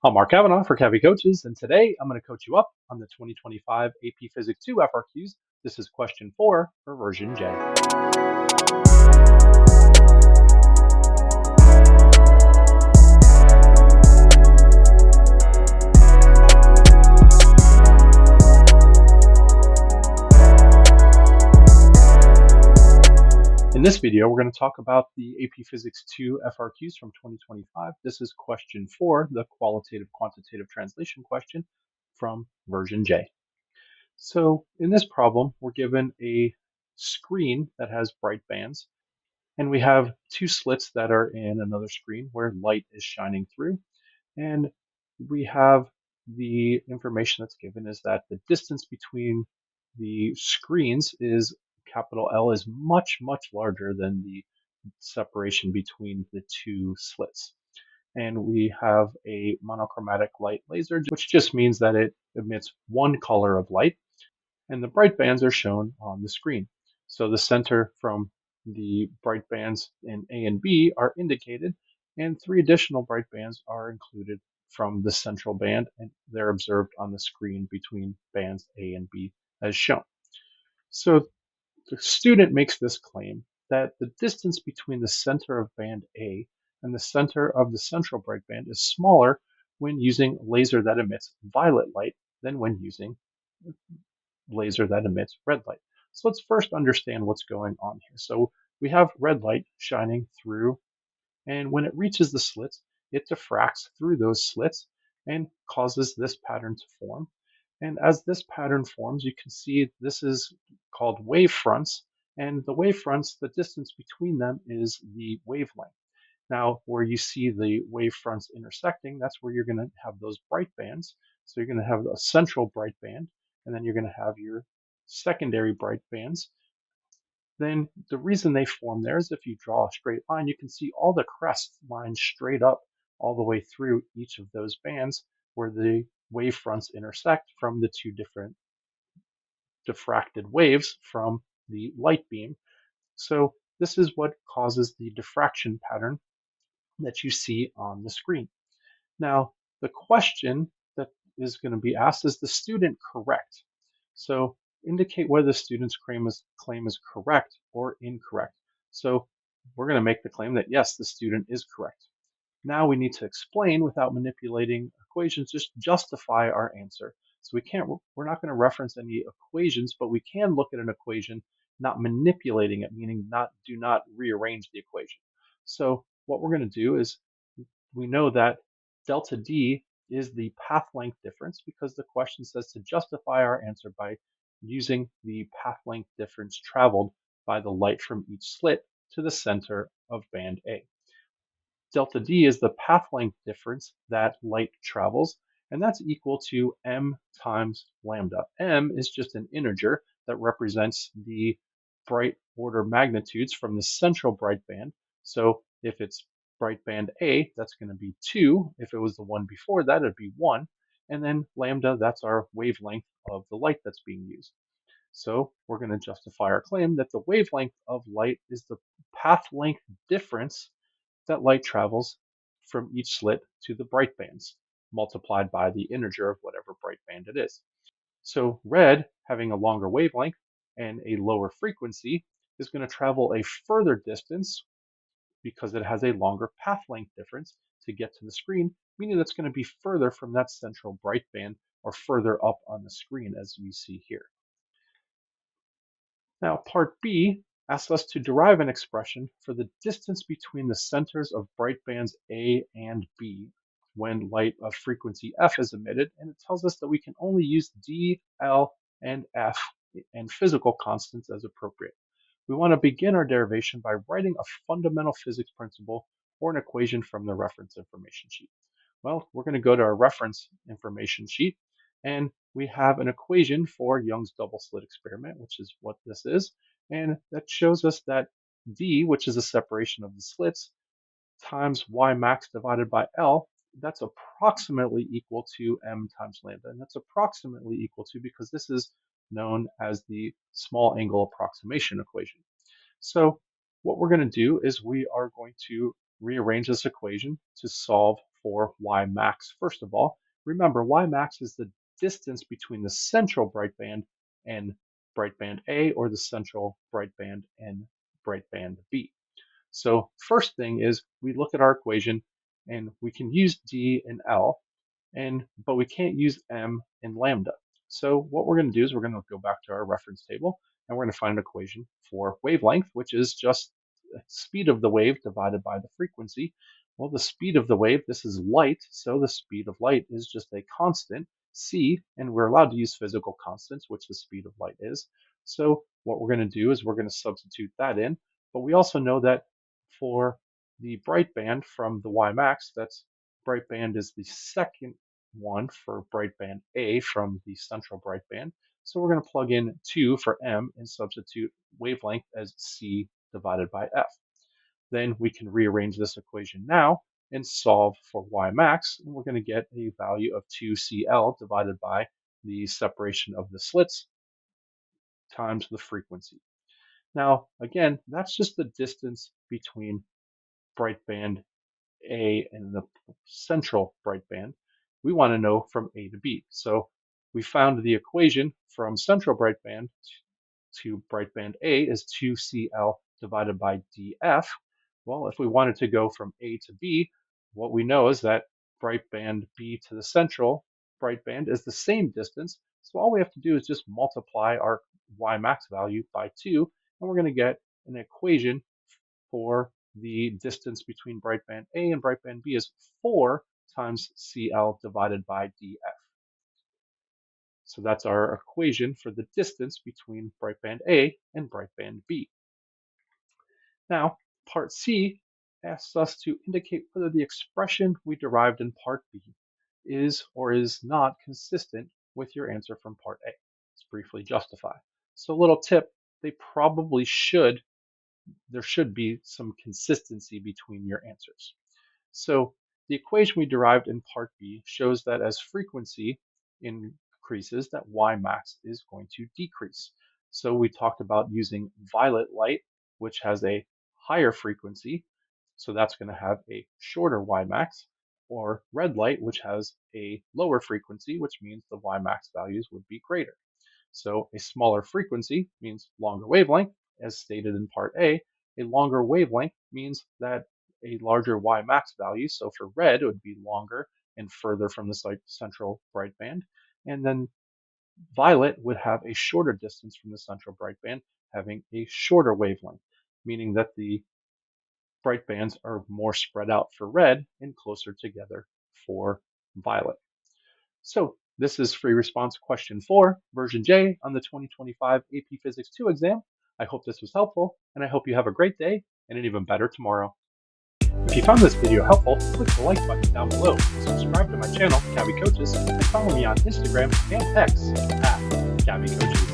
I'm Mark Kavanaugh for Cavi Coaches, and today I'm going to coach you up on the 2025 AP Physics 2 FRQs. This is question 4 for version J. In this video, we're going to talk about the AP Physics 2 FRQs from 2025. This is question 4, the qualitative quantitative translation question from version J. So in this problem, we're given a screen that has bright bands, and we have two slits that are in another screen where light is shining through. And we have the information that's given is that the distance between the screens is capital L is much, much larger than the separation between the two slits. And we have a monochromatic light laser, which just means that it emits one color of light, and the bright bands are shown on the screen. So the center from the bright bands in A and B are indicated, and three additional bright bands are included from the central band, and they're observed on the screen between bands A and B as shown. So the student makes this claim that the distance between the center of band A and the center of the central bright band is smaller when using a laser that emits violet light than when using laser that emits red light. So let's first understand what's going on here. So we have red light shining through, and when it reaches the slits, it diffracts through those slits and causes this pattern to form. And as this pattern forms, you can see this is called wave fronts, and the wave fronts, the distance between them is the wavelength. Now, where you see the wave fronts intersecting, that's where you're going to have those bright bands. So you're going to have a central bright band, and then you're going to have your secondary bright bands. Then the reason they form there is if you draw a straight line, you can see all the crest lines straight up all the way through each of those bands where the wave fronts intersect from the two different diffracted waves from the light beam. So this is what causes the diffraction pattern that you see on the screen. Now, the question that is going to be asked is the student correct? So indicate whether the student's claim is correct or incorrect. So we're going to make the claim that yes, the student is correct. Now we need to explain without manipulating equations, just justify our answer. So we're not going to reference any equations, but we can look at an equation, not manipulating it, meaning do not rearrange the equation. So what we're going to do is we know that delta D is the path length difference because the question says to justify our answer by using the path length difference traveled by the light from each slit to the center of band A. Delta D is the path length difference that light travels, and that's equal to m times lambda. M is just an integer that represents the bright order magnitudes from the central bright band. So if it's bright band A, that's going to be 2. If it was the one before that, it'd be 1. And then lambda, that's our wavelength of the light that's being used. So we're going to justify our claim that the wavelength of light is the path length difference that light travels from each slit to the bright bands, multiplied by the integer of whatever bright band it is. So red, having a longer wavelength and a lower frequency, is going to travel a further distance because it has a longer path length difference to get to the screen, meaning that's going to be further from that central bright band or further up on the screen as we see here. Now, part B asks us to derive an expression for the distance between the centers of bright bands A and B when light of frequency F is emitted, and it tells us that we can only use D, L, and F and physical constants as appropriate. We want to begin our derivation by writing a fundamental physics principle or an equation from the reference information sheet. Well, we're going to go to our reference information sheet, and we have an equation for Young's double slit experiment, which is what this is. And that shows us that D, which is the separation of the slits, times Y max divided by L, that's approximately equal to M times lambda. And that's approximately equal to because this is known as the small angle approximation equation. So what we're going to do is we are going to rearrange this equation to solve for Y max. First of all, remember Y max is the distance between the central bright band and bright band A, or the central bright band and bright band B. So first thing is we look at our equation and we can use D and L, but we can't use M and lambda. So what we're going to do is we're going to go back to our reference table and we're going to find an equation for wavelength, which is just the speed of the wave divided by the frequency. Well, the speed of the wave, this is light, so the speed of light is just a constant, c, and we're allowed to use physical constants, which the speed of light is. So what we're going to do is we're going to substitute that in, but we also know that for the bright band from the Y max, that's bright band is the second one for bright band A from the central bright band. So we're going to plug in 2 for M and substitute wavelength as C divided by F. Then we can rearrange this equation now and solve for Y max, and we're going to get a value of 2CL divided by the separation of the slits times the frequency. Now, again, that's just the distance between bright band A and the central bright band. We want to know from A to B. So we found the equation from central bright band to bright band A is 2CL divided by DF. Well, if we wanted to go from A to B, what we know is that bright band B to the central bright band is the same distance. So all we have to do is just multiply our Y max value by 2, and we're going to get an equation for the distance between bright band A and bright band B is 4 times CL divided by DF. So that's our equation for the distance between bright band A and bright band B. Now, part C asks us to indicate whether the expression we derived in part B is or is not consistent with your answer from part A. Let's briefly justify. So a little tip, there should be some consistency between your answers. So the equation we derived in part B shows that as frequency increases, that Y max is going to decrease. So we talked about using violet light, which has a higher frequency, so that's going to have a shorter Y max, or red light, which has a lower frequency, which means the Y max values would be greater. So a smaller frequency means longer wavelength, as stated in part A. A longer wavelength means that a larger Y max value, so for red, it would be longer and further from the central bright band. And then violet would have a shorter distance from the central bright band, having a shorter wavelength, meaning that the bright bands are more spread out for red and closer together for violet. So this is free response question 4, version J on the 2025 AP Physics 2 exam. I hope this was helpful, and I hope you have a great day and an even better tomorrow. If you found this video helpful, click the like button down below, subscribe to my channel, Cabby Coaches, and follow me on Instagram and X at Cabby Coaches.